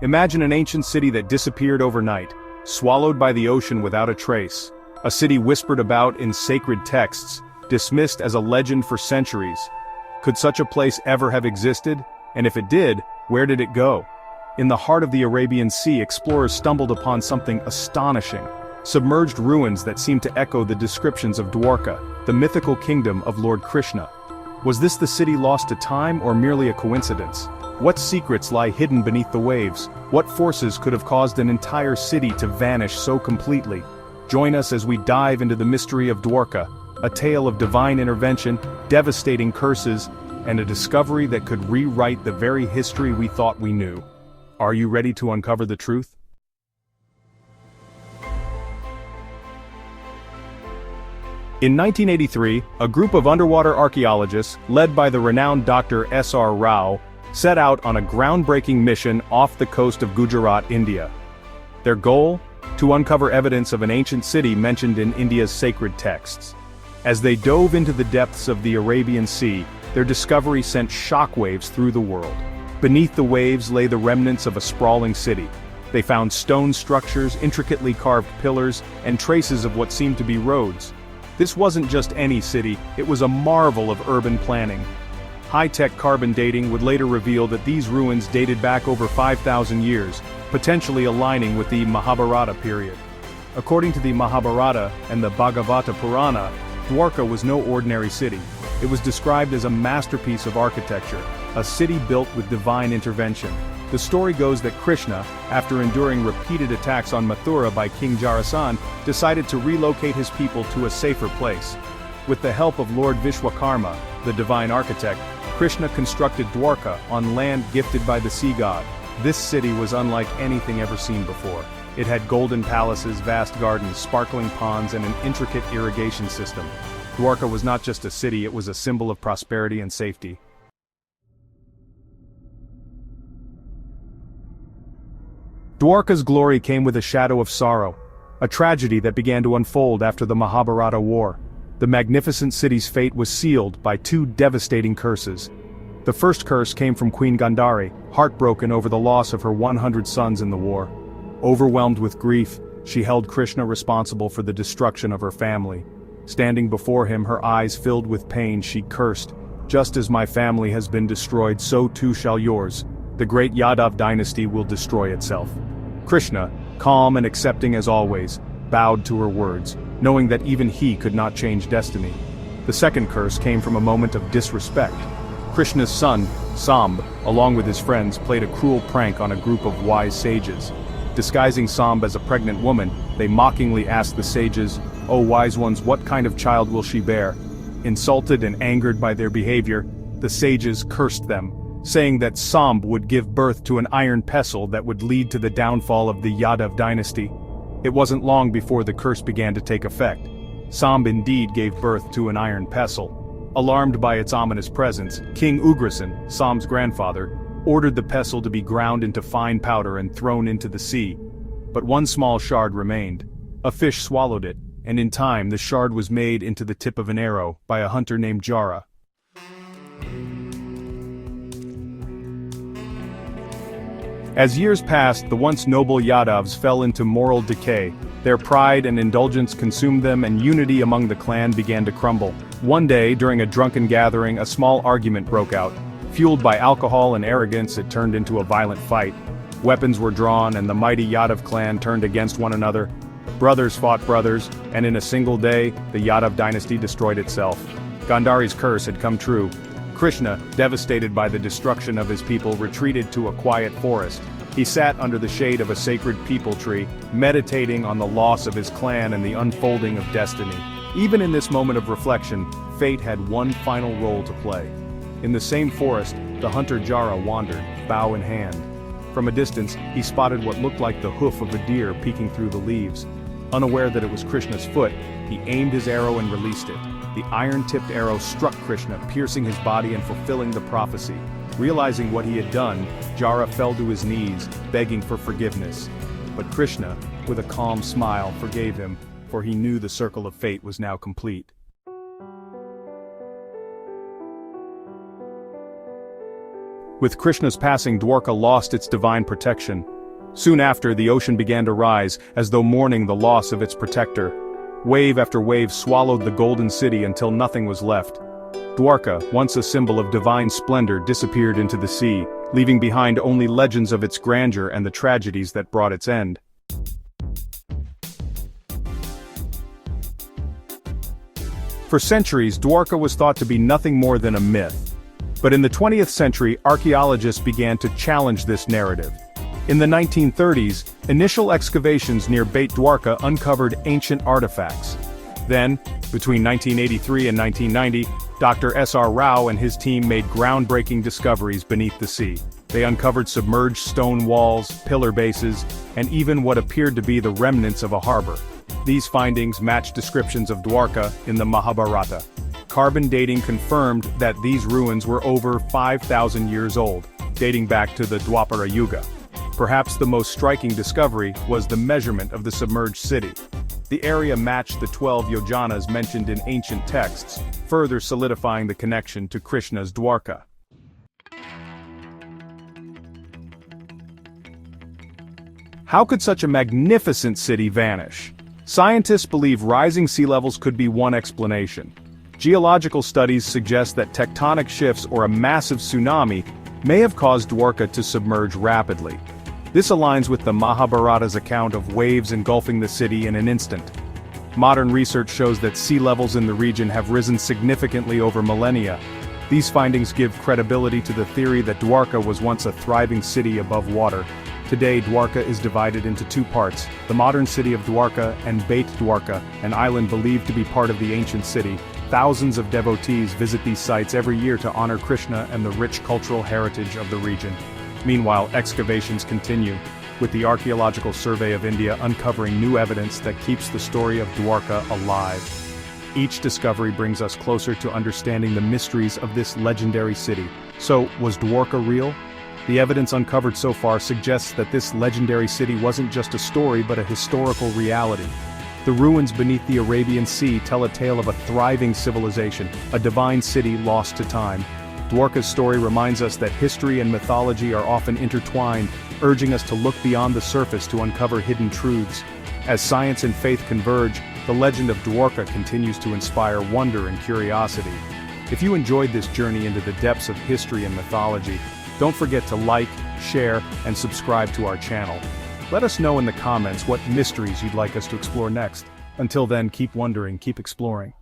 Imagine an ancient city that disappeared overnight, swallowed by the ocean without a trace. A city whispered about in sacred texts, dismissed as a legend for centuries. Could such a place ever have existed? And if it did, where did it go? In the heart of the Arabian Sea, explorers stumbled upon something astonishing. Submerged ruins that seemed to echo the descriptions of Dwarka, the mythical kingdom of Lord Krishna. Was this the city lost to time or merely a coincidence? What secrets lie hidden beneath the waves? What forces could have caused an entire city to vanish so completely? Join us as we dive into the mystery of Dwarka, a tale of divine intervention, devastating curses, and a discovery that could rewrite the very history we thought we knew. Are you ready to uncover the truth? In 1983, a group of underwater archaeologists, led by the renowned Dr. S.R. Rao, set out on a groundbreaking mission off the coast of Gujarat, India. Their goal? To uncover evidence of an ancient city mentioned in India's sacred texts. As they dove into the depths of the Arabian Sea, their discovery sent shockwaves through the world. Beneath the waves lay the remnants of a sprawling city. They found stone structures, intricately carved pillars, and traces of what seemed to be roads. This wasn't just any city, it was a marvel of urban planning. High-tech carbon dating would later reveal that these ruins dated back over 5,000 years, potentially aligning with the Mahabharata period. According to the Mahabharata and the Bhagavata Purana, Dwarka was no ordinary city. It was described as a masterpiece of architecture, a city built with divine intervention. The story goes that Krishna, after enduring repeated attacks on Mathura by King Jarasan, decided to relocate his people to a safer place. With the help of Lord Vishwakarma, the divine architect, Krishna constructed Dwarka on land gifted by the sea god. This city was unlike anything ever seen before. It had golden palaces, vast gardens, sparkling ponds, and an intricate irrigation system. Dwarka was not just a city, it was a symbol of prosperity and safety. Dwarka's glory came with a shadow of sorrow, a tragedy that began to unfold after the Mahabharata War. The magnificent city's fate was sealed by two devastating curses. The first curse came from Queen Gandhari, heartbroken over the loss of her 100 sons in the war. Overwhelmed with grief, she held Krishna responsible for the destruction of her family. Standing before him, her eyes filled with pain, she cursed, "Just as my family has been destroyed, so too shall yours. The great Yadav dynasty will destroy itself." Krishna, calm and accepting as always, bowed to her words, knowing that even he could not change destiny. The second curse came from a moment of disrespect. Krishna's son, Samb, along with his friends, played a cruel prank on a group of wise sages. Disguising Samb as a pregnant woman, they mockingly asked the sages, "O wise ones, what kind of child will she bear?" Insulted and angered by their behavior, the sages cursed them, saying that Samb would give birth to an iron pestle that would lead to the downfall of the Yadav dynasty. It wasn't long before the curse began to take effect. Samb indeed gave birth to an iron pestle. Alarmed by its ominous presence, King Ugrasen, Samb's grandfather, ordered the pestle to be ground into fine powder and thrown into the sea. But one small shard remained. A fish swallowed it, and in time the shard was made into the tip of an arrow by a hunter named Jara. As years passed, the once noble Yadavs fell into moral decay. Their pride and indulgence consumed them, and unity among the clan began to crumble. One day, during a drunken gathering, a small argument broke out. Fueled by alcohol and arrogance, it turned into a violent fight. Weapons were drawn, and the mighty Yadav clan turned against one another. Brothers fought brothers, and in a single day, the Yadav dynasty destroyed itself. Gandhari's curse had come true. Krishna, devastated by the destruction of his people, retreated to a quiet forest. He sat under the shade of a sacred peepal tree, meditating on the loss of his clan and the unfolding of destiny. Even in this moment of reflection, fate had one final role to play. In the same forest, the hunter Jara wandered, bow in hand. From a distance, he spotted what looked like the hoof of a deer peeking through the leaves. Unaware that it was Krishna's foot, he aimed his arrow and released it. The iron-tipped arrow struck Krishna, piercing his body and fulfilling the prophecy. Realizing what he had done, Jara fell to his knees, begging for forgiveness. But Krishna, with a calm smile, forgave him, for he knew the circle of fate was now complete. With Krishna's passing, Dwarka lost its divine protection. Soon after, the ocean began to rise, as though mourning the loss of its protector. Wave after wave swallowed the golden city until nothing was left. Dwarka, once a symbol of divine splendor, disappeared into the sea, leaving behind only legends of its grandeur and the tragedies that brought its end. For centuries, Dwarka was thought to be nothing more than a myth. But in the 20th century, archaeologists began to challenge this narrative. In the 1930s, initial excavations near Beit Dwarka uncovered ancient artifacts. Then, between 1983 and 1990, Dr. S.R. Rao and his team made groundbreaking discoveries beneath the sea. They uncovered submerged stone walls, pillar bases, and even what appeared to be the remnants of a harbor. These findings matched descriptions of Dwarka in the Mahabharata. Carbon dating confirmed that these ruins were over 5,000 years old, dating back to the Dwapara Yuga. Perhaps the most striking discovery was the measurement of the submerged city. The area matched the 12 yojanas mentioned in ancient texts, further solidifying the connection to Krishna's Dwarka. How could such a magnificent city vanish? Scientists believe rising sea levels could be one explanation. Geological studies suggest that tectonic shifts or a massive tsunami may have caused Dwarka to submerge rapidly. This aligns with the Mahabharata's account of waves engulfing the city in an instant. Modern research shows that sea levels in the region have risen significantly over millennia. These findings give credibility to the theory that Dwarka was once a thriving city above water. Today, Dwarka is divided into two parts, the modern city of Dwarka and Beit Dwarka, an island believed to be part of the ancient city. Thousands of devotees visit these sites every year to honor Krishna and the rich cultural heritage of the region. Meanwhile, excavations continue, with the Archaeological Survey of India uncovering new evidence that keeps the story of Dwarka alive. Each discovery brings us closer to understanding the mysteries of this legendary city. So, was Dwarka real? The evidence uncovered so far suggests that this legendary city wasn't just a story but a historical reality. The ruins beneath the Arabian Sea tell a tale of a thriving civilization, a divine city lost to time. Dwarka's story reminds us that history and mythology are often intertwined, urging us to look beyond the surface to uncover hidden truths. As science and faith converge, the legend of Dwarka continues to inspire wonder and curiosity. If you enjoyed this journey into the depths of history and mythology, don't forget to like, share, and subscribe to our channel. Let us know in the comments what mysteries you'd like us to explore next. Until then, keep wondering, keep exploring.